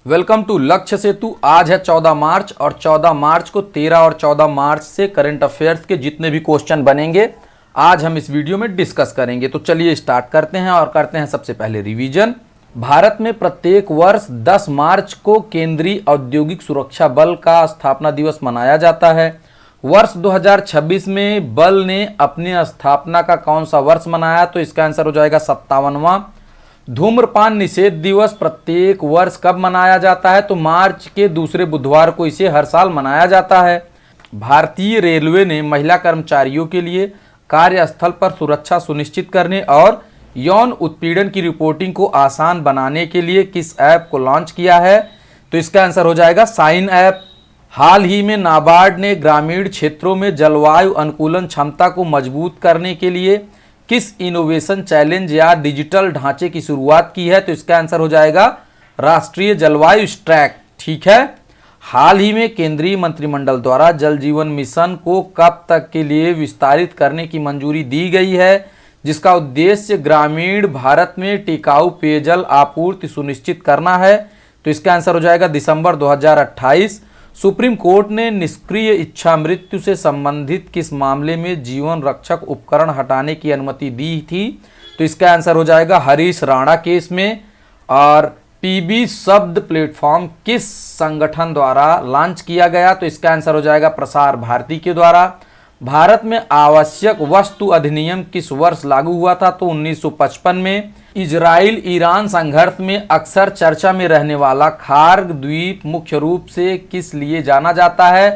Welcome to लक्ष्य सेतु। आज है 14 मार्च और 14 मार्च को 13 और 14 मार्च से करंट अफेयर्स के जितने भी क्वेश्चन बनेंगे आज हम इस वीडियो में डिस्कस करेंगे। तो चलिए स्टार्ट करते हैं और करते हैं सबसे पहले रिवीजन। भारत में प्रत्येक वर्ष 10 मार्च को केंद्रीय औद्योगिक सुरक्षा बल का स्थापना दिवस मनाया जाता है। वर्ष 2026 में बल ने अपने स्थापना का कौन सा वर्ष मनाया? तो इसका आंसर हो जाएगा 57वां। धूम्रपान निषेध दिवस प्रत्येक वर्ष कब मनाया जाता है? तो मार्च के दूसरे बुधवार को इसे हर साल मनाया जाता है। भारतीय रेलवे ने महिला कर्मचारियों के लिए कार्यस्थल पर सुरक्षा सुनिश्चित करने और यौन उत्पीड़न की रिपोर्टिंग को आसान बनाने के लिए किस ऐप को लॉन्च किया है? तो इसका आंसर हो जाएगा साइन ऐप। हाल ही में नाबार्ड ने ग्रामीण क्षेत्रों में जलवायु अनुकूलन क्षमता को मजबूत करने के लिए किस इनोवेशन चैलेंज या डिजिटल ढांचे की शुरुआत की है? तो इसका आंसर हो जाएगा राष्ट्रीय जलवायु स्ट्रैक। ठीक है। हाल ही में केंद्रीय मंत्रिमंडल द्वारा जल जीवन मिशन को कब तक के लिए विस्तारित करने की मंजूरी दी गई है, जिसका उद्देश्य ग्रामीण भारत में टिकाऊ पेयजल आपूर्ति सुनिश्चित करना है? तो इसका आंसर हो जाएगा दिसंबर 2028। सुप्रीम कोर्ट ने निष्क्रिय इच्छा मृत्यु से संबंधित किस मामले में जीवन रक्षक उपकरण हटाने की अनुमति दी थी? तो इसका आंसर हो जाएगा हरीश राणा केस में। और पीबी शब्द प्लेटफॉर्म किस संगठन द्वारा लॉन्च किया गया? तो इसका आंसर हो जाएगा प्रसार भारती के द्वारा। भारत में आवश्यक वस्तु अधिनियम किस वर्ष लागू हुआ था? तो 1955 में। इजराइल ईरान संघर्ष में अक्सर चर्चा में रहने वाला खार्ग द्वीप मुख्य रूप से किस लिए जाना जाता है?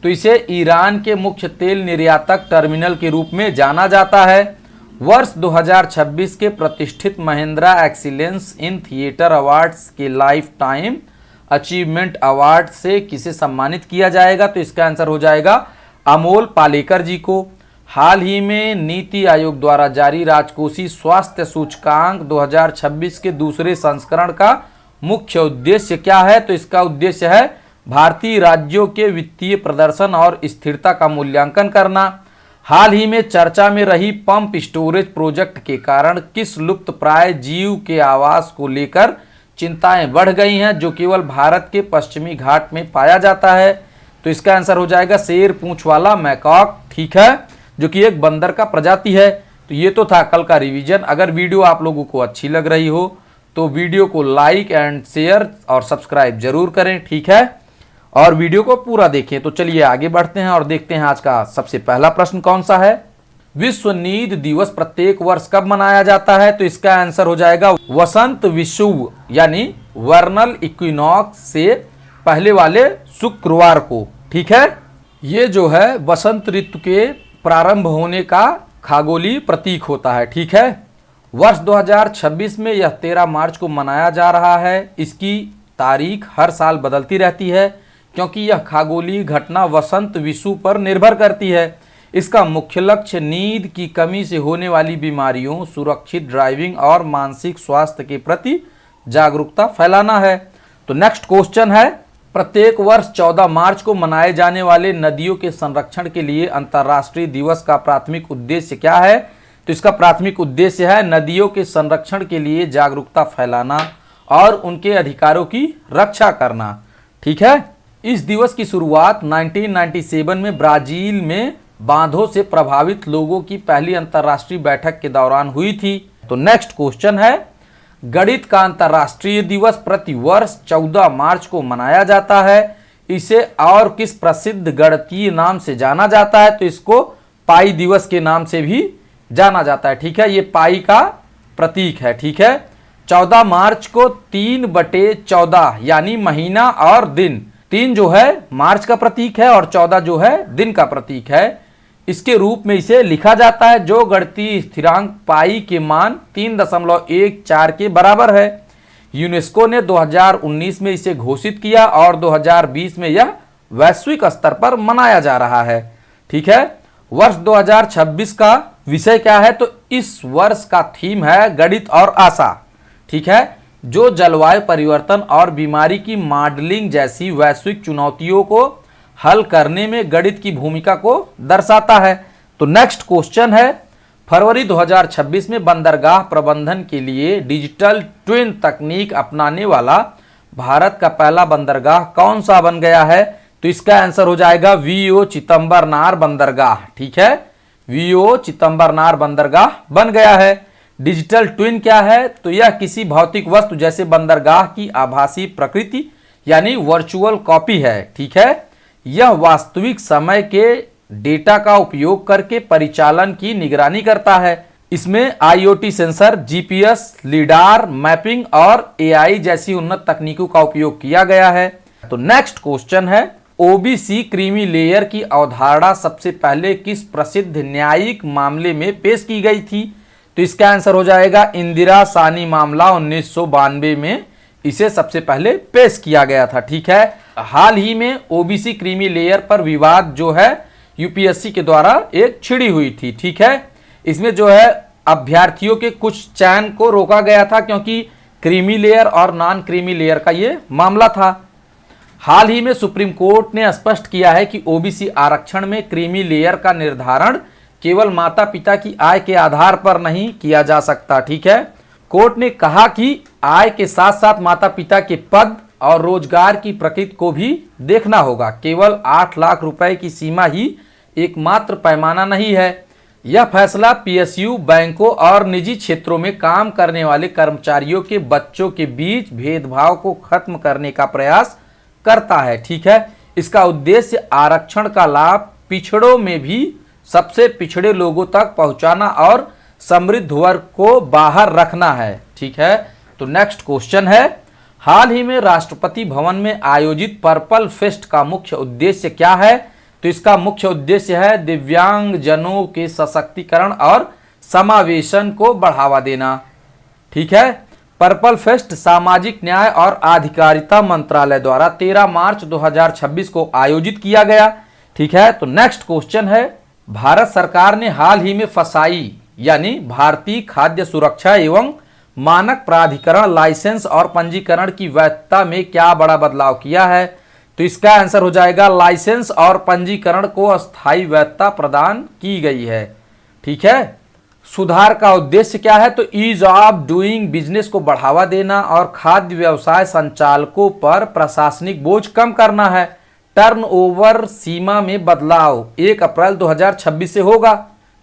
तो इसे ईरान के मुख्य तेल निर्यातक टर्मिनल के रूप में जाना जाता है। वर्ष 2026 के प्रतिष्ठित Mahindra excellence in theatre awards के लाइफ टाइम अचीवमेंट अवार्ड से किसे सम्मानित किया जाएगा? तो इसका आंसर हो जाएगा अमोल पालेकर जी को। हाल ही में नीति आयोग द्वारा जारी राजकोषीय स्वास्थ्य सूचकांक 2026 के दूसरे संस्करण का मुख्य उद्देश्य क्या है? तो इसका उद्देश्य है भारतीय राज्यों के वित्तीय प्रदर्शन और स्थिरता का मूल्यांकन करना। हाल ही में चर्चा में रही पंप स्टोरेज प्रोजेक्ट के कारण किस लुप्तप्राय जीव के आवास को लेकर चिंताएं बढ़ गई हैं, जो केवल भारत के पश्चिमी घाट में पाया जाता है? तो इसका आंसर हो जाएगा शेर पूंछ वाला मैकॉक। ठीक है, जो कि एक बंदर का प्रजाति है। तो ये तो था कल का रिवीजन। अगर वीडियो आप लोगों को अच्छी लग रही हो तो वीडियो को लाइक एंड शेयर और सब्सक्राइब जरूर करें। ठीक है, और वीडियो को पूरा देखें। तो चलिए आगे बढ़ते हैं और देखते हैं आज का सबसे पहला प्रश्न कौन सा है। विश्व नींद दिवस प्रत्येक वर्ष कब मनाया जाता है? तो इसका आंसर हो जाएगा वसंत विषुव यानी वर्नल इक्विनॉक्स से पहले वाले शुक्रवार को। ठीक है, ये जो है वसंत ऋतु के प्रारंभ होने का खगोलीय प्रतीक होता है। ठीक है, वर्ष 2026 में यह 13 मार्च को मनाया जा रहा है। इसकी तारीख हर साल बदलती रहती है क्योंकि यह खगोलीय घटना वसंत विषुव पर निर्भर करती है। इसका मुख्य लक्ष्य नींद की कमी से होने वाली बीमारियों, सुरक्षित ड्राइविंग और मानसिक स्वास्थ्य के प्रति जागरूकता फैलाना है। तो नेक्स्ट क्वेश्चन है, प्रत्येक वर्ष 14 मार्च को मनाए जाने वाले नदियों के संरक्षण के लिए अंतर्राष्ट्रीय दिवस का प्राथमिक उद्देश्य क्या है? तो इसका प्राथमिक उद्देश्य है नदियों के संरक्षण के लिए जागरूकता फैलाना और उनके अधिकारों की रक्षा करना। ठीक है, इस दिवस की शुरुआत 1997 में ब्राजील में बांधों से प्रभावित लोगों की पहली अंतर्राष्ट्रीय बैठक के दौरान हुई थी। तो नेक्स्ट क्वेश्चन है, गणित का अंतर्राष्ट्रीय दिवस प्रति वर्ष 14 मार्च को मनाया जाता है। इसे और किस प्रसिद्ध गणितीय नाम से जाना जाता है? तो इसको पाई दिवस के नाम से भी जाना जाता है। ठीक है, ये पाई का प्रतीक है। ठीक है, 14 मार्च को 3/14 यानी महीना और दिन, 3 जो है मार्च का प्रतीक है और 14 जो है दिन का प्रतीक है, इसके रूप में इसे लिखा जाता है, जो गणितीय स्थिरांक पाई के मान 3.14 के बराबर है। यूनेस्को ने 2019 में इसे घोषित किया और 2020 में यह वैश्विक स्तर पर मनाया जा रहा है। ठीक है, वर्ष 2026 का विषय क्या है? तो इस वर्ष का थीम है गणित और आशा। ठीक है, जो जलवायु परिवर्तन और बीमारी की मॉडलिंग जैसी वैश्विक चुनौतियों को हल करने में गणित की भूमिका को दर्शाता है। तो नेक्स्ट क्वेश्चन है, फरवरी 2026 में बंदरगाह प्रबंधन के लिए डिजिटल ट्विन तकनीक अपनाने वाला भारत का पहला बंदरगाह कौन सा बन गया है? तो इसका आंसर हो जाएगा वीओ चिदंबरनार बंदरगाह। ठीक है, वीओ चिदंबरनार बंदरगाह बन गया है। डिजिटल ट्विन क्या है? तो यह किसी भौतिक वस्तु जैसे बंदरगाह की आभासी प्रकृति यानी वर्चुअल कॉपी है। ठीक है, यह वास्तविक समय के डेटा का उपयोग करके परिचालन की निगरानी करता है। इसमें आईओटी सेंसर, जीपीएस, लीडार, मैपिंग और एआई जैसी उन्नत तकनीकों का उपयोग किया गया है। तो नेक्स्ट क्वेश्चन है, ओबीसी क्रीमी लेयर की अवधारणा सबसे पहले किस प्रसिद्ध न्यायिक मामले में पेश की गई थी? तो इसका आंसर हो जाएगा इंदिरा सानी मामला 1992 में इसे सबसे पहले पेश किया गया था। ठीक है, हाल ही में ओबीसी क्रीमी लेयर पर विवाद जो है यूपीएससी के द्वारा एक छिड़ी हुई थी। ठीक है, इसमें जो है अभ्यर्थियों के कुछ चयन को रोका गया था क्योंकि क्रीमी लेयर और नॉन क्रीमी लेयर का ये मामला था। हाल ही में सुप्रीम कोर्ट ने स्पष्ट किया है कि ओबीसी आरक्षण में क्रीमी लेयर का निर्धारण केवल माता पिता की आय के आधार पर नहीं किया जा सकता। ठीक है, कोर्ट ने कहा कि आय के साथ साथ माता पिता के पद और रोजगार की प्रकृति को भी देखना होगा। केवल 8 लाख रुपए की सीमा ही एकमात्र पैमाना नहीं है। यह फैसला पीएसयू, बैंकों और निजी क्षेत्रों में काम करने वाले कर्मचारियों के बच्चों के बीच भेदभाव को खत्म करने का प्रयास करता है। ठीक है, इसका उद्देश्य आरक्षण का लाभ पिछड़ों में भी सबसे पिछड़े लोगों तक पहुंचाना और समृद्ध वर्ग को बाहर रखना है। ठीक है, तो नेक्स्ट क्वेश्चन है, हाल ही में राष्ट्रपति भवन में आयोजित पर्पल फेस्ट का मुख्य उद्देश्य क्या है? तो इसका मुख्य उद्देश्य है दिव्यांग जनों के सशक्तिकरण और समावेशन को बढ़ावा देना। ठीक है, पर्पल फेस्ट सामाजिक न्याय और आधिकारिता मंत्रालय द्वारा 13 मार्च 2026 को आयोजित किया गया। ठीक है, तो नेक्स्ट क्वेश्चन है, भारत सरकार ने हाल ही में फसाई यानी भारतीय खाद्य सुरक्षा एवं मानक प्राधिकरण लाइसेंस और पंजीकरण की वैधता में क्या बड़ा बदलाव किया है? तो इसका आंसर हो जाएगा लाइसेंस और पंजीकरण को अस्थायी वैधता प्रदान की गई है। ठीक है, सुधार का उद्देश्य क्या है? तो ईज ऑफ डूइंग बिजनेस को बढ़ावा देना और खाद्य व्यवसाय संचालकों पर प्रशासनिक बोझ कम करना है। टर्नओवर सीमा में बदलाव 1 अप्रैल 2026 से होगा।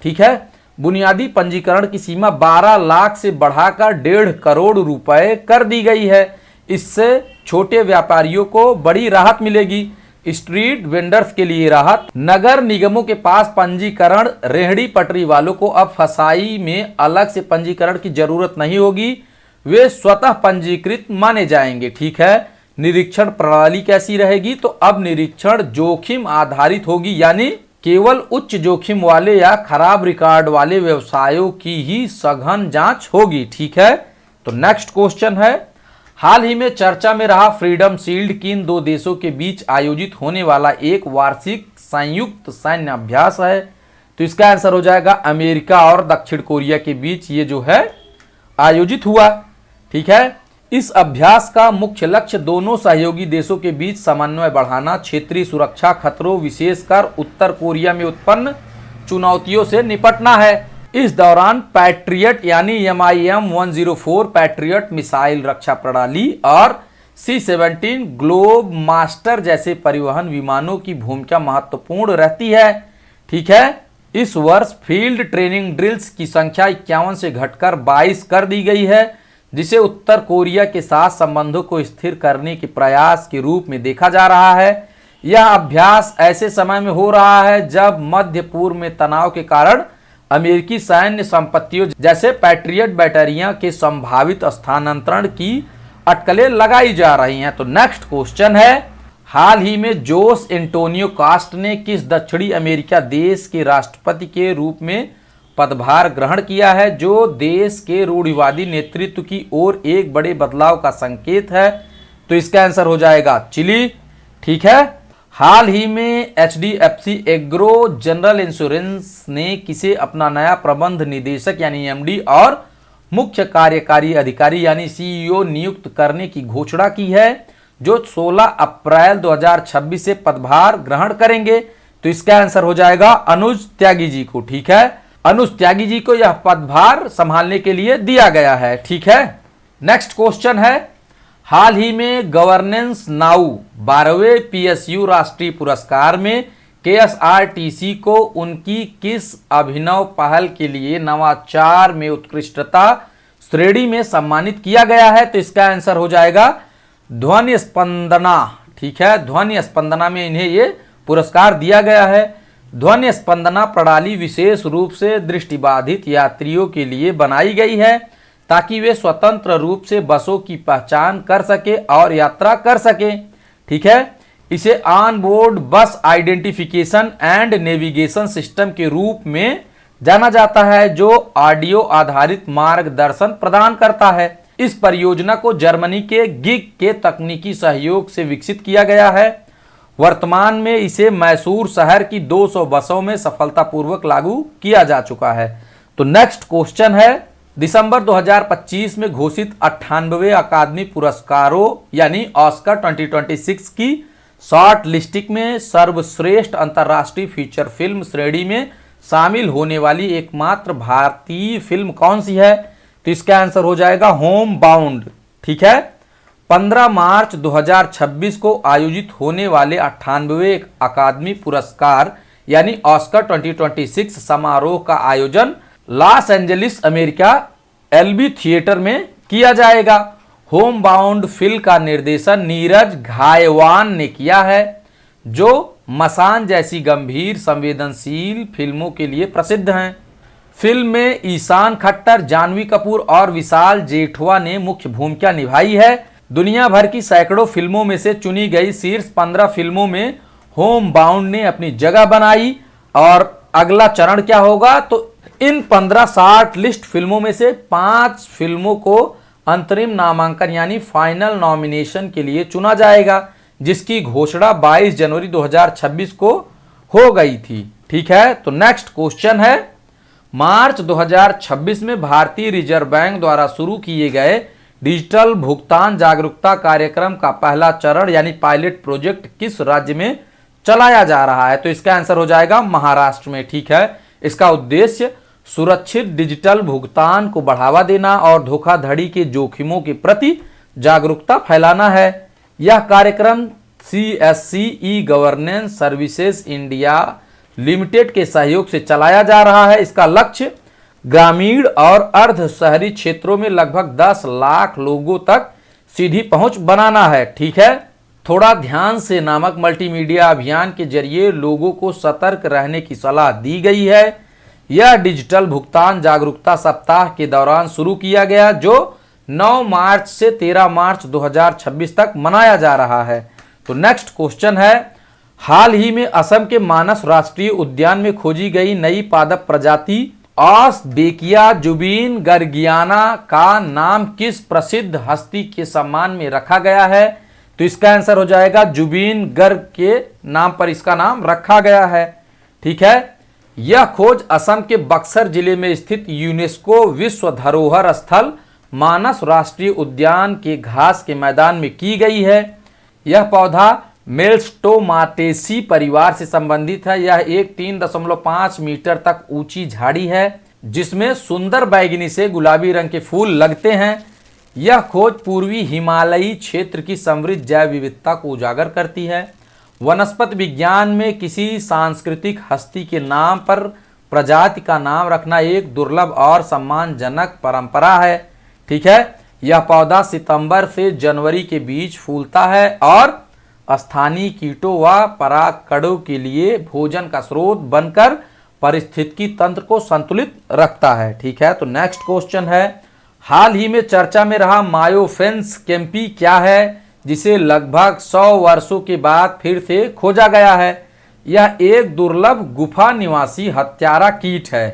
ठीक है, बुनियादी पंजीकरण की सीमा 12 लाख से बढ़ाकर 1.5 करोड़ रुपए कर दी गई है। इससे छोटे व्यापारियों को बड़ी राहत मिलेगी। स्ट्रीट वेंडर्स के लिए राहत, नगर निगमों के पास पंजीकरण, रेहड़ी पटरी वालों को अब फसाई में अलग से पंजीकरण की जरूरत नहीं होगी, वे स्वतः पंजीकृत माने जाएंगे। ठीक है, निरीक्षण प्रणाली कैसी रहेगी? तो अब निरीक्षण जोखिम आधारित होगी यानी केवल उच्च जोखिम वाले या खराब रिकॉर्ड वाले व्यवसायों की ही सघन जांच होगी। ठीक है, तो नेक्स्ट क्वेश्चन है, हाल ही में चर्चा में रहा फ्रीडम शील्ड किन 2 देशों के बीच आयोजित होने वाला एक वार्षिक संयुक्त सैन्य अभ्यास है? तो इसका आंसर हो जाएगा अमेरिका और दक्षिण कोरिया के बीच ये जो है आयोजित हुआ। ठीक है, इस अभ्यास का मुख्य लक्ष्य दोनों सहयोगी देशों के बीच समन्वय बढ़ाना, क्षेत्रीय सुरक्षा खतरों विशेषकर उत्तर कोरिया में उत्पन्न चुनौतियों से निपटना है। इस दौरान पैट्रियट यानी MIM-104 पैट्रियट मिसाइल रक्षा प्रणाली और C-17 ग्लोब मास्टर जैसे परिवहन विमानों की भूमिका महत्वपूर्ण रहती है। ठीक है, इस वर्ष फील्ड ट्रेनिंग ड्रिल्स की संख्या 51 से घटकर 22 कर दी गई है, जिसे उत्तर कोरिया के साथ संबंधों को स्थिर करने के प्रयास के रूप में देखा जा रहा है। यह अभ्यास ऐसे समय में हो रहा है जब मध्य पूर्व में तनाव के कारण अमेरिकी सैन्य संपत्तियों जैसे पैट्रियट बैटरियां के संभावित स्थानांतरण की अटकलें लगाई जा रही हैं। तो नेक्स्ट क्वेश्चन है, हाल ही में जोस एंटोनियो कास्ट ने किस दक्षिणी अमेरिका देश के राष्ट्रपति के रूप में पदभार ग्रहण किया है, जो देश के रूढ़िवादी नेतृत्व की ओर एक बड़े बदलाव का संकेत है? तो इसका आंसर हो जाएगा चिली। ठीक है, हाल ही में HDFC एग्रो जनरल इंश्योरेंस ने किसे अपना नया प्रबंध निदेशक यानी MD और मुख्य कार्यकारी अधिकारी यानी CEO नियुक्त करने की घोषणा की है, जो 16 अप्रैल 2026 से पदभार ग्रहण करेंगे? तो इसका आंसर हो जाएगा अनुज त्यागी जी को। ठीक है, अनुज त्यागी जी को यह पदभार संभालने के लिए दिया गया है। ठीक है, नेक्स्ट क्वेश्चन है, हाल ही में गवर्नेंस नाउ 12वें पीएसयू राष्ट्रीय पुरस्कार में केएसआरटीसी को उनकी किस अभिनव पहल के लिए नवाचार में उत्कृष्टता श्रेणी में सम्मानित किया गया है? तो इसका आंसर हो जाएगा ध्वनि स्पंदना। ठीक है, ध्वनि स्पंदना में इन्हें ये पुरस्कार दिया गया है। ध्वनि स्पंदना प्रणाली विशेष रूप से दृष्टिबाधित यात्रियों के लिए बनाई गई है ताकि वे स्वतंत्र रूप से बसों की पहचान कर सके और यात्रा कर सके। ठीक है, इसे ऑन बोर्ड बस आइडेंटिफिकेशन एंड नेविगेशन सिस्टम के रूप में जाना जाता है जो ऑडियो आधारित मार्गदर्शन प्रदान करता है। इस परियोजना को जर्मनी के गिग के तकनीकी सहयोग से विकसित किया गया है। वर्तमान में इसे मैसूर शहर की 200 बसों में सफलतापूर्वक लागू किया जा चुका है। तो नेक्स्ट क्वेश्चन है, दिसंबर 2025 में घोषित 98वें अकादमी पुरस्कारों यानी ऑस्कर 2026 की शॉर्ट लिस्टिंग में सर्वश्रेष्ठ अंतर्राष्ट्रीय फीचर फिल्म श्रेणी में शामिल होने वाली एकमात्र भारतीय फिल्म कौन सी है? तो इसका आंसर हो जाएगा होम बाउंड। ठीक है, 15 मार्च 2026 को आयोजित होने वाले 98वें अकादमी पुरस्कार यानी ऑस्कर 2026 समारोह का आयोजन Los Angeles America Elby theatre में किया जाएगा। होम बाउंड फिल्म का निर्देशन नीरज घायवान ने किया है जो मसान जैसी गंभीर संवेदनशील फिल्मों के लिए प्रसिद्ध हैं। फिल्म में ईशान खट्टर, जानवी कपूर और विशाल जेठवा ने मुख्य भूमिका निभाई है। दुनिया भर की सैकड़ों फिल्मों में से चुनी गई शीर्ष 15 फिल्मों में होम बाउंड ने अपनी जगह बनाई। और अगला चरण क्या होगा? तो इन 15 शॉर्ट लिस्ट फिल्मों में से 5 फिल्मों को अंतरिम नामांकन यानी फाइनल नॉमिनेशन के लिए चुना जाएगा, जिसकी घोषणा 22 जनवरी 2026 को हो गई थी। ठीक है, तो नेक्स्ट क्वेश्चन है, मार्च 2026 में भारतीय रिजर्व बैंक द्वारा शुरू किए गए डिजिटल भुगतान जागरूकता कार्यक्रम का पहला चरण यानी पायलट प्रोजेक्ट किस राज्य में चलाया जा रहा है? तो इसका आंसर हो जाएगा महाराष्ट्र में। ठीक है, इसका उद्देश्य सुरक्षित डिजिटल भुगतान को बढ़ावा देना और धोखाधड़ी के जोखिमों के प्रति जागरूकता फैलाना है। यह कार्यक्रम CSC e governance services India limited के सहयोग से चलाया जा रहा है। इसका लक्ष्य ग्रामीण और अर्ध शहरी क्षेत्रों में लगभग 10 लाख लोगों तक सीधी पहुंच बनाना है। ठीक है, थोड़ा ध्यान से नामक मल्टीमीडिया अभियान के जरिए लोगों को सतर्क रहने की सलाह दी गई है। यह डिजिटल भुगतान जागरूकता सप्ताह के दौरान शुरू किया गया जो 9 मार्च से 13 मार्च 2026 तक मनाया जा रहा है। तो नेक्स्ट क्वेश्चन है, हाल ही में असम के मानस राष्ट्रीय उद्यान में खोजी गई नई पादप प्रजाति ऑसबेकिया जुबीन गर्गियाना का नाम किस प्रसिद्ध हस्ती के सम्मान में रखा गया है? तो इसका आंसर हो जाएगा जुबीन गर्ग के नाम पर इसका नाम रखा गया है। ठीक है, यह खोज असम के बक्सर जिले में स्थित यूनेस्को विश्व धरोहर स्थल मानस राष्ट्रीय उद्यान के घास के मैदान में की गई है। यह पौधा मेलस्टोमाटेसी परिवार से संबंधित है। यह एक 3.5 मीटर तक ऊंची झाड़ी है जिसमें सुंदर बैंगनी से गुलाबी रंग के फूल लगते हैं। यह खोज पूर्वी हिमालयी क्षेत्र की समृद्ध जैव विविधता को उजागर करती है। वनस्पति विज्ञान में किसी सांस्कृतिक हस्ती के नाम पर प्रजाति का नाम रखना एक दुर्लभ और सम्मानजनक परंपरा है। ठीक है, यह पौधा सितंबर से जनवरी के बीच फूलता है और स्थानीय कीटों व परागकणों के लिए भोजन का स्रोत बनकर पारिस्थितिकी तंत्र को संतुलित रखता है। ठीक है, तो नेक्स्ट क्वेश्चन है, हाल ही में चर्चा में रहा मायोफेंस कैंपी क्या है जिसे लगभग 100 वर्षों के बाद फिर से खोजा गया है? यह एक दुर्लभ गुफा निवासी हत्यारा कीट है।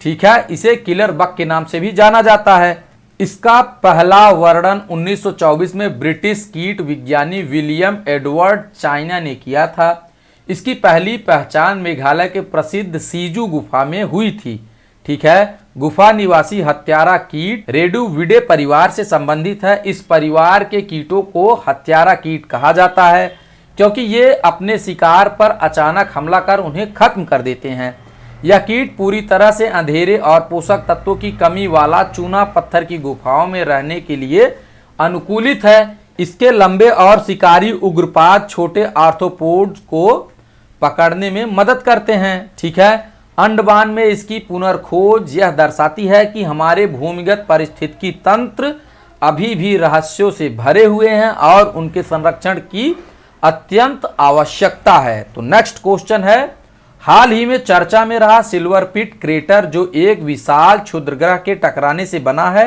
ठीक है, इसे किलर बग के नाम से भी जाना जाता है। इसका पहला वर्णन 1924 में ब्रिटिश कीट विज्ञानी विलियम एडवर्ड चाइना ने किया था। इसकी पहली पहचान मेघालय के प्रसिद्ध सीजू गुफा में हुई थी। ठीक है, गुफा निवासी हत्यारा कीट रेडुविडे परिवार से संबंधित है। इस परिवार के कीटों को हत्यारा कीट कहा जाता है क्योंकि ये अपने शिकार पर अचानक हमला कर उन्हें खत्म कर देते हैं। यह कीट पूरी तरह से अंधेरे और पोषक तत्वों की कमी वाला चूना पत्थर की गुफाओं में रहने के लिए अनुकूलित है। इसके लंबे और शिकारी उग्रपाद छोटे आर्थ्रोपोड्स को पकड़ने में मदद करते हैं। ठीक है, अंडमान में इसकी पुनर्खोज यह दर्शाती है कि हमारे भूमिगत पारिस्थितिकी तंत्र अभी भी रहस्यों से भरे हुए हैं और उनके संरक्षण की अत्यंत आवश्यकता है। तो नेक्स्ट क्वेश्चन है, हाल ही में चर्चा में रहा सिल्वर पिट क्रेटर जो एक विशाल क्षुद्रग्रह के टकराने से बना है,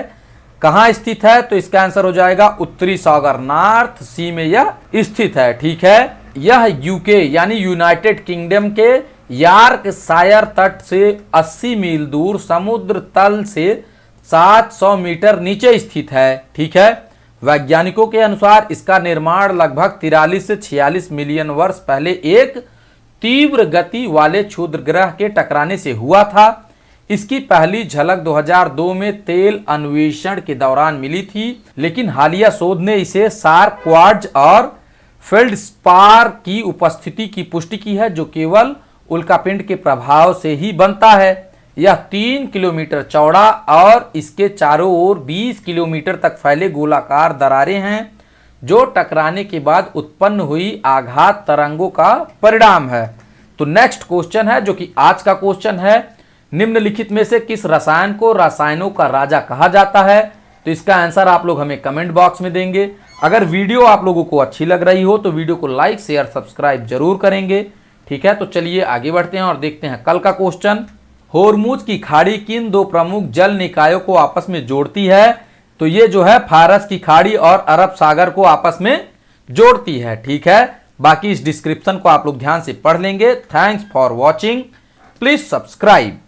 कहां स्थित है? तो इसका आंसर हो जाएगा उत्तरी सागर, नॉर्थ सी में यह स्थित है। ठीक है, यह यूके यानी यूनाइटेड किंगडम के यॉर्कशायर तट से 80 मील दूर समुद्र तल से 700 मीटर नीचे स्थित है। ठीक है, वैज्ञानिकों के अनुसार इसका निर्माण लगभग 43 से 46 मिलियन वर्ष पहले एक तीव्र गति वाले क्षुद्रग्रह के टकराने से हुआ था। इसकी पहली झलक 2002 में तेल अन्वेषण के दौरान मिली थी, लेकिन हालिया शोध ने इसे शार्प क्वार्ट्ज और फेल्डस्पार की उपस्थिति की पुष्टि की है, जो केवल उल्कापिंड के प्रभाव से ही बनता है। यह 3 किलोमीटर चौड़ा और इसके चारों ओर 20 किलोमीटर तक फैले गोलाकार दरारें हैं, जो टकराने के बाद उत्पन्न हुई आघात तरंगों का परिणाम है। तो नेक्स्ट क्वेश्चन है, जो कि आज का क्वेश्चन है, निम्नलिखित में से किस रसायन को रसायनों का राजा कहा जाता है? तो इसका आंसर आप लोग हमें कमेंट बॉक्स में देंगे। अगर वीडियो आप लोगों को अच्छी लग रही हो तो वीडियो को लाइक शेयर सब्सक्राइब जरूर करेंगे। ठीक है, तो चलिए आगे बढ़ते हैं और देखते हैं कल का क्वेश्चन। होर्मुज की खाड़ी किन दो प्रमुख जल निकायों को आपस में जोड़ती है? तो ये जो है फारस की खाड़ी और अरब सागर को आपस में जोड़ती है। ठीक है, बाकी इस डिस्क्रिप्शन को आप लोग ध्यान से पढ़ लेंगे। Thanks for watching, please subscribe.